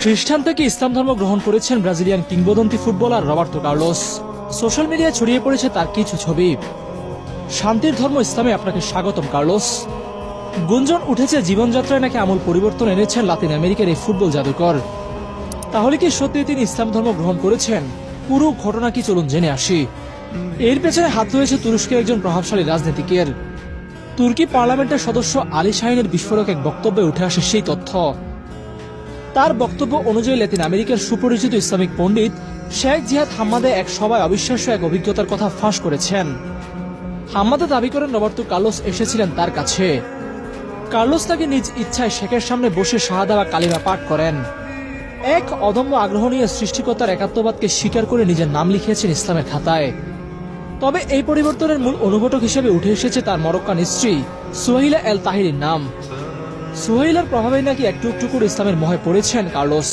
খ্রিস্টান থেকে ইসলাম ধর্ম গ্রহণ করেছেন ব্রাজিলিয়ান কিংবদন্তি ফুটবলার রবার্তো কার্লোস। সোশ্যাল মিডিয়ায় ছড়িয়ে পড়েছে তার কিছু ছবি। শান্তির ধর্ম ইসলামে আপনাকে স্বাগতম কার্লোস। গুঞ্জন উঠেছে জীবনযাত্রায় নাকি আমূল পরিবর্তন এনেছেন লাতিন আমেরিকার এই ফুটবল জাদুকর। তাহলে কি সত্যি তিনি ইসলাম ধর্ম গ্রহণ করেছেন? পুরো ঘটনা কি চলুন জেনে আসি। এর পেছনে হাত রয়েছে তুরস্কের একজন প্রভাবশালী রাজনীতিকের। তুর্কি পার্লামেন্টের সদস্য আলী শাহিনের বিস্ফোরক এক বক্তব্যে উঠে আসে সেই তথ্য। তার বক্তব্য অনুযায়ী লাতিন আমেরিকার সুপরিচিত ইসলামিক পণ্ডিত শেখ জিহাদ হাম্মাদে এক সভায় অবিশ্বাস্য এক অভিজ্ঞতার কথা ফাঁস করেছেন। হাম্মাদে দাবি করেন রবার্তো কার্লোস এসেছিলেন তার কাছে। কার্লোস তাকে নিজ ইচ্ছায় শেখের সামনে বসে শাহাদা বা কালিমা পাঠ করেন। এক অদম্য আগ্রহ নিয়ে সৃষ্টিকর্তার একাত্মবাদকে স্বীকার করে নিজের নাম লিখিয়েছেন ইসলামের খাতায়। তবে এই পরিবর্তনের মূল অনুঘটক হিসেবে উঠে এসেছে তার মরক্কান স্ত্রী সুহাইলা এল তাহিরির নাম। সুহাইলার প্রভাবে নাকি একটু একটু করে ইসলামের মোহে পড়েছেন কার্লোস।